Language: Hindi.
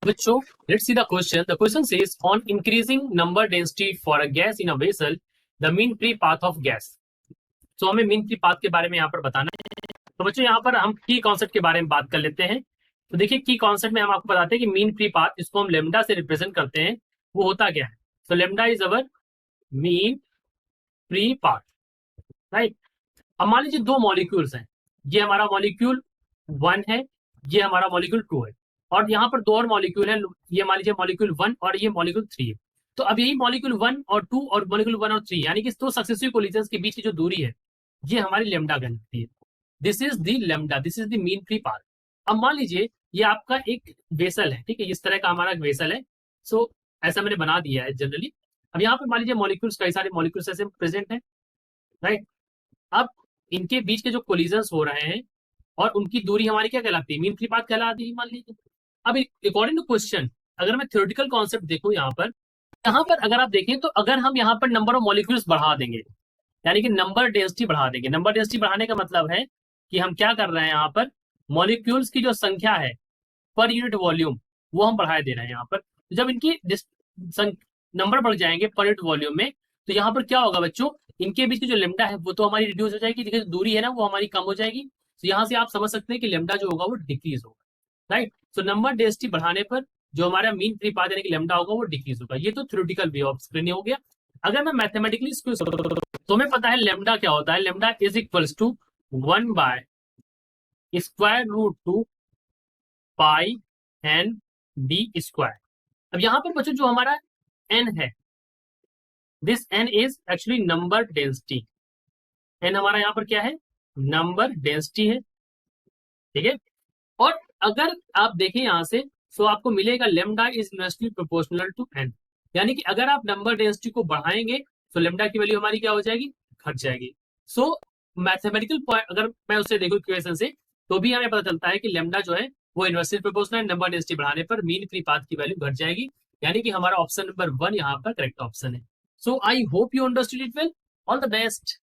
बच्चों, let's see the question. The question says on increasing number density for a gas in a vessel, the mean free path of gas. So हमें मीन फ्री पाथ के बारे में यहाँ पर बताना है। तो बच्चों यहाँ पर हम की कॉन्सेप्ट के बारे में बात कर लेते हैं। तो देखिए की कॉन्सेप्ट में हम आपको बताते हैं कि मीन फ्री पाथ, इसको हम लेमडा से रिप्रेजेंट करते हैं, वो होता क्या है। तो lambda is our mean free path, right. अब मान लीजिए दो मॉलिक्यूल्स हैं, ये हमारा मॉलिक्यूल 1 है, ये हमारा मॉलिक्यूल 2 है, और यहाँ पर दो और मॉलिक्यूल है, ये मान लीजिए मॉलिक्यूल 1 और ये मॉलिक्यूल 3 है। तो अब यही मॉलिक्यूल 1 और 2 और मॉलिक्यूल 1 और 3 यानी कि दो सक्सेसिव कोलिजन्स के बीच की जो दूरी है, ये हमारी लेमडा कहलाती है। This is the lambda, this is the mean free path. अब मान लीजिए ये आपका एक वेसल है, ठीक है, इस तरह का हमारा एक वेसल है। सो ऐसा मैंने बना दिया है जनरली। अब यहाँ पर मान लीजिए मॉलिक्यूल्स, कई सारे मॉलिक्यूल्स ऐसे प्रेजेंट है, राइट। अब इनके बीच के जो कोलिजन्स हो रहे हैं और उनकी दूरी हमारी क्या कहलाती है, मीन फ्री पाथ कहलाती है, मान लीजिए। अब अकॉर्डिंग टू क्वेश्चन, अगर मैं थ्योरेटिकल कॉन्सेप्ट देखूं यहाँ पर अगर आप देखें तो अगर हम यहाँ पर नंबर ऑफ मॉलिक्यूल्स बढ़ा देंगे, यानी कि नंबर डेंसिटी बढ़ा देंगे। नंबर डेंसिटी बढ़ाने का मतलब है कि हम क्या कर रहे हैं, यहाँ पर मॉलिक्यूल्स की जो संख्या है पर यूनिट वॉल्यूम, वो हम बढ़ाए दे रहे हैं यहाँ पर। जब इनकी नंबर बढ़ जाएंगे पर यूनिट वॉल्यूम में, तो यहाँ पर क्या होगा बच्चों, इनके बीच की जो लेमडा है वो तो हमारी रिड्यूस हो जाएगी, देखिए दूरी है ना वो हमारी कम हो जाएगी। तो यहाँ से आप समझ सकते हैं कि लेमडा जो होगा वो डिक्रीज होगा, राइट। तो नंबर डेंसिटी बढ़ाने पर जो हमारा मीन फ्री पाथ यानी कि लेमडा होगा वो डिक्रीज होगा। ये तो थ्योरेटिकल वे ऑफ एक्सप्लेनिंग हो गया। अगर मैं मैथमेटिकली इसको, तो हमें पता है लेमडा क्या होता है। Lambda is equals to 1 by square root 2 pi n d square. अब यहाँ पर बच्चों जो हमारा एन है, this n is actually number density. N हमारा यहाँ पर क्या है, नंबर डेंसिटी है, ठीक है। और अगर आप देखें यहाँ से, तो आपको मिलेगा lambda is inversely proportional to n, यानी कि अगर आप नंबर डेंसिटी को बढ़ाएंगे तो लेमडा की वैल्यू हमारी क्या हो जाएगी, घट जाएगी। सो मैथमेटिकल पॉइंट अगर मैं उससे देखूं इक्वेशन से, तो भी हमें पता चलता है कि लेमडा जो है वो इनवर्सली प्रोपोर्शनल है, नंबर डेंसिटी बढ़ाने पर मीन फ्री पाथ की वैल्यू घट जाएगी, यानी कि हमारा ऑप्शन नंबर 1 यहाँ पर करेक्ट ऑप्शन है। So I hope you understood it well. All the best.